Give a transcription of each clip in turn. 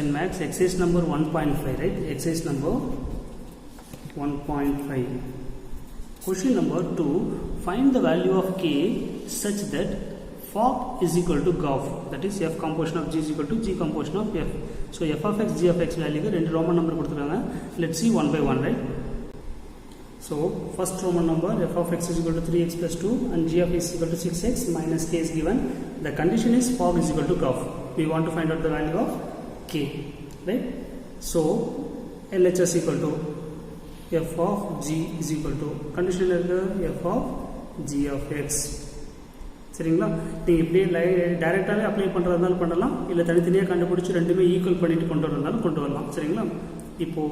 10 max, exercise number 1.5, right? Exercise number 1.5. Question number 2. Find the value of k such that fog is equal to GOF. That is f composition of g is equal to g composition of f. So f of x, g of x value ரெண்டு Roman number கொடுத்திருக்காங்க. Let's see one by one, right? So first Roman number f of x is equal to 3x plus 2 and g of x is equal to 6x minus k is given. The condition is fog is equal to GOF. We want to find out the value of k, right? So LHS equal to f of g is equal to condition f of g of x. சரிங்களா? நீங்க இப்படியே டைரக்டாவே apply பண்றதுனால பண்ணலாம், இல்ல தனித்தனியா கண்டுபிடிச்சு ரெண்டுமே equal பண்ணிட்டு கொண்டு வரனால கொண்டு வரலாம். சரிங்களா? இப்போ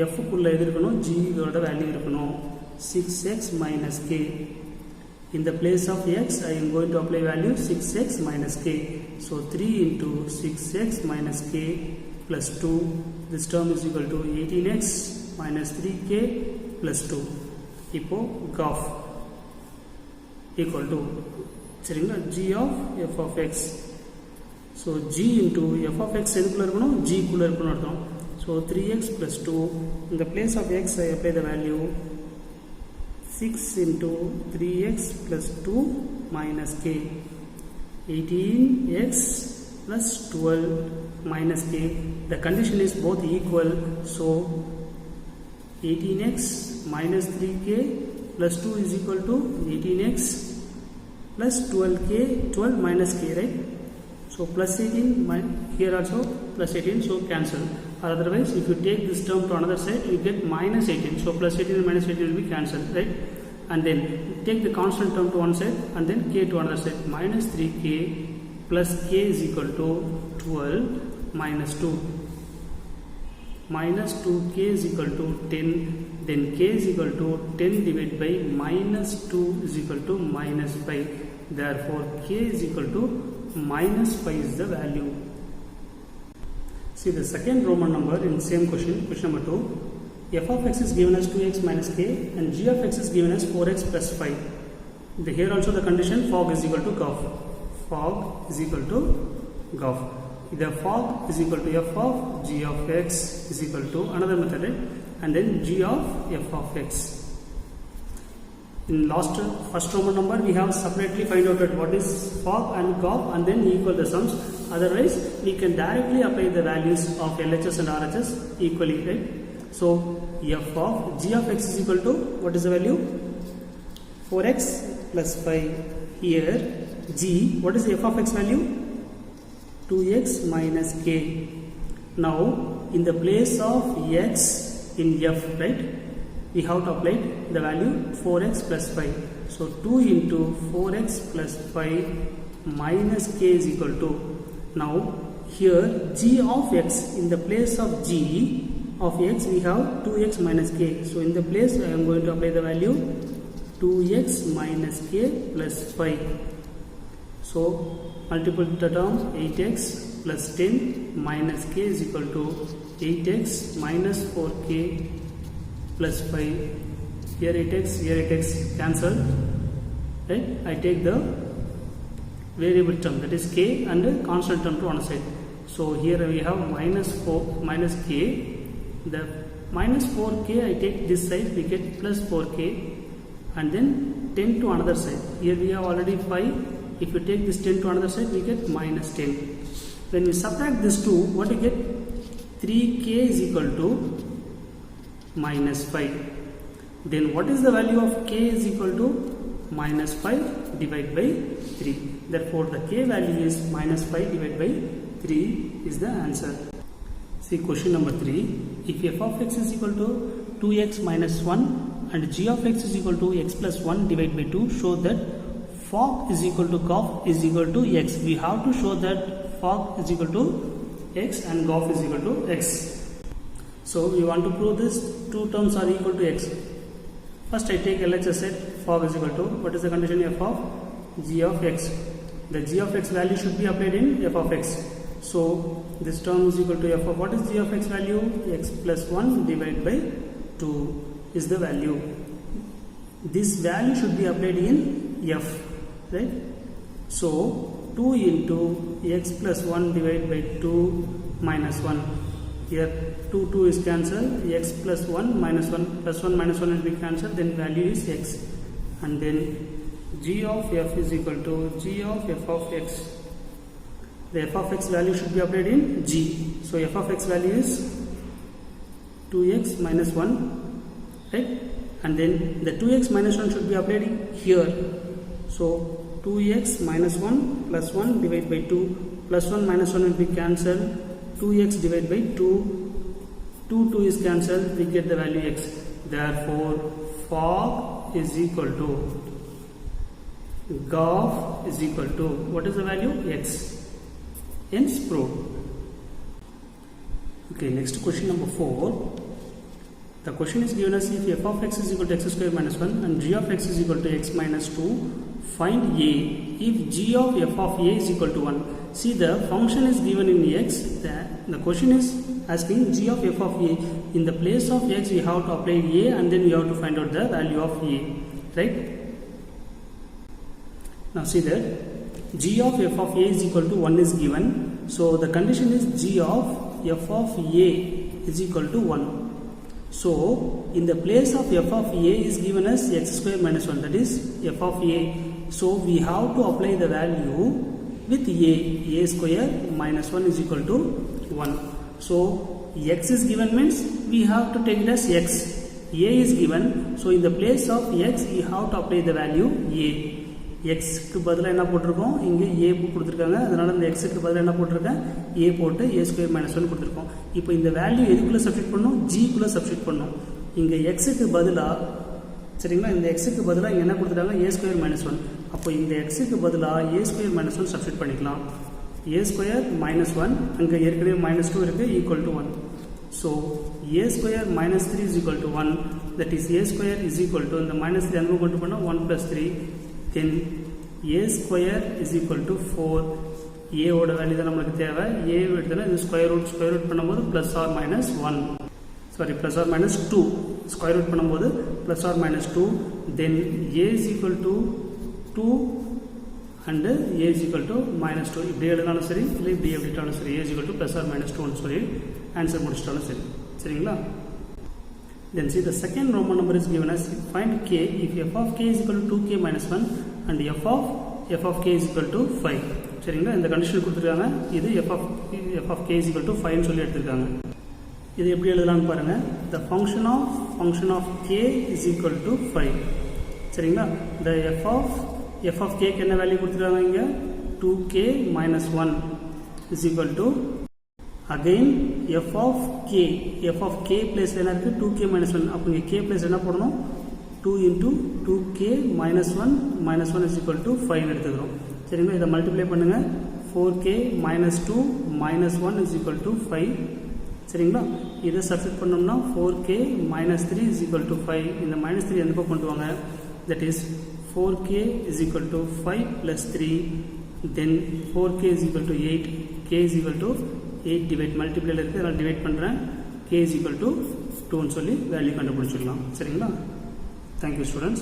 f குள்ள எது இருக்கணும்? g ஓட வேல்யூ இருக்கணும். 6x minus k. In the place of x, I am going to apply value 6x minus k. So 3 into 6x minus k plus 2. This term is equal to 18x minus 3k plus 2. இப்போ GOF equal to சரிங்களா g of f of x. So g into f of x எதுக்குள்ள இருக்கணும்? g குள்ள இருக்கணும் அர்த்தம். So 3x plus 2. In the place of x, I apply the value 6 into 3x plus 2 minus k. 18x plus 12 minus k. The condition is both equal. So 18x minus 3k plus 2 is equal to 18x plus 12k, 12 minus k, right? So plus 18, here also plus 18, so cancel. Or otherwise, if you take this term to another side, you get minus 18. So plus 18 and minus 18 will be cancelled, right? And then take the constant term to one side and then k to another side. Minus 3k plus k is equal to 12 minus 2. Minus 2k is equal to 10. Then k is equal to 10 divided by minus 2 is equal to minus 5. Therefore, k is equal to minus 5 is the value. See the second Roman number in same question, question number 2. F of x is given as 2x minus k and g of x is given as 4x plus 5. Here also the condition fog is equal to GOF. Fog is equal to GOF. The fog is equal to f of g of x is equal to another method, right? And then g of f of x. In first Roman number we have separately find out what is fog and GOF and then equal the sums. Otherwise we can directly apply the values of LHS and RHS equally, right? So f of g of x is equal to what is the value? 4x plus 5. Here g, what is the f of x value? 2x minus k. Now in the place of x in f, right, we have to apply the value 4x plus 5. So 2 into 4x plus 5 minus k is equal to, now here g of x, in the place of g of x we have 2x minus k. So in the place I am going to apply the value 2x minus k plus 5. So multiple the term 8x plus 10 minus k is equal to 8x minus 4k plus 5. Here 8x cancel, right? I take the variable term, that is k, and constant term to one side. So here we have minus k. The minus 4k I take this side, we get plus 4k, and then 10 to another side. Here we have already 5. If you take this 10 to another side, we get minus 10. When we subtract this 2, what we get? 3k is equal to minus 5. Then what is the value of k is equal to minus 5 divided by 3. Therefore the k value is minus 5 divided by 3 is the answer. See question number 3. If f of x is equal to 2x minus 1 and g of x is equal to x plus 1 divided by 2, show that fog is equal to GOF is equal to x. We have to show that fog is equal to x and GOF is equal to x. So we want to prove this two terms are equal to x. First I take LHS set, fog is equal to, what is the condition? F of g of x. The g of x value should be applied in f of x. So this term is equal to f of, what is g of x value? X plus 1 divided by 2 is the value. This value should be applied in f, right? So 2 into x plus 1 divided by 2 minus 1. Here 2 is cancelled, x plus 1 minus 1 plus 1 minus 1 will be cancelled, then value is x. And then g of f is equal to g of f of x. The f of x value should be applied in g. So f of x value is 2x minus 1, right? And then the 2x minus 1 should be applied here. So 2x minus 1 plus 1 divided by 2 plus 1 minus 1 will be cancelled. 2x divided by 2 is cancelled, we get the value x. Therefore fog is equal to GOF is equal to, what is the value? X. Hence proved. Okay, next question number 4. The question is given as if f of x is equal to x square minus 1 and g of x is equal to x minus 2, find a if g of f of a is equal to 1. See, the function is given in x. The question is asking g of f of a. In the place of x, we have to apply a and then we have to find out the value of a. Right? Now see that g of f of a is equal to 1 is given. So the condition is g of f of a is equal to 1. So in the place of f of a is given as x square minus 1, that is f of a. So we have to apply the value with a square minus 1 is equal to 1. So x is given means we have to take it as x. A is given, so in the place of x we have to apply the value a. x க்கு பதிலா என்ன போட்டுருக்கோம், இங்க a கொடுத்திருக்காங்க, அதனால இந்த x க்கு பதிலா என்ன போட்டுருக்கேன், a போட்டு a square minus 1 கொடுத்திருக்கோம். இப்போ இந்த வேல்யூ எதுக்குள்ள சப்ஸ்டிட் பண்ணனும், g குள்ள சப்ஸ்டிட் பண்ணனும். இங்க x க்கு பதிலா, சரிங்களா, இந்த x க்கு பதிலா இங்க என்ன கொடுத்திருக்காங்க, a square minus 1. அப்போ இந்த x க்கு பதிலா a square minus 1 சப்ஸ்டிட் பண்ணிக்கலாம். a square minus 1, அங்க ஏற்கனவே minus 2 இருக்கு, equal to 1. So a square minus 3 is equal to 1, that is a square is equal to, இந்த minus 3 அங்க கொண்டு போனா 1 plus 3, then a square is equal to 4. a ஓட value தான் நமக்கு தேவை. a எடுத்தனா இது ஸ்கொயர் ரூட் பண்ணும்போது plus or minus 1, sorry plus or minus 2, square root பண்ணும்போது plus or minus 2, then a is equal to 2 and a is equal to minus 2. இப்படி எழுதினாலும் சரி, இல்லை இப்படி எழுதிட்டாலும் சரி, a is equal to plus or minus 2 ன்னு சொல்லி ஆன்சர் முடிச்சிட்டாலும் சரி. சரிங்களா? Then see, the second Roman number is given as find k if f of k is equal to 2k minus 1 and f of k is equal to 5. சரிங்களா? இந்த condition கொடுத்துருக்காங்க. இது f of k is equal to 5 ன்னு சொல்லி எடுத்துருக்காங்க. இது எப்படி எழுதலாம்னு பாருங்க. The function of k is equal to 5. சரிங்களா? The f of k க்கு என்ன வேல்யூ கொடுத்துருக்காங்க, இங்க 2k minus 1 is equal to, again f of k place என்ன இருக்கு, 2k minus 1. அப்போ இங்க k place என்ன போடணும், 2 into 2k minus 1 is equal to 5 எடுத்துக்கிறோம். சரிங்களா? இதை மல்டிப்ளை பண்ணுங்க. 4k minus 2 minus 1 is equal to 5. சரிங்களா? இதை சப்ஸ்டிட் பண்ணோம்னா 4k minus 3 is equal to 5. இந்த minus 3 எந்த பக்கம் கொண்டு வாங்க, that is 4k is equal to 5 plus 3, then 4k is equal to 8, k is equal to 8 divide multiply இருக்கு, அதனால டிவைட் பண்றேன், k is equal to 2 ன்னு சொல்லி வேல்யூ கண்டுபிடிச்சிடலாம். சரிங்களா? Thank you students.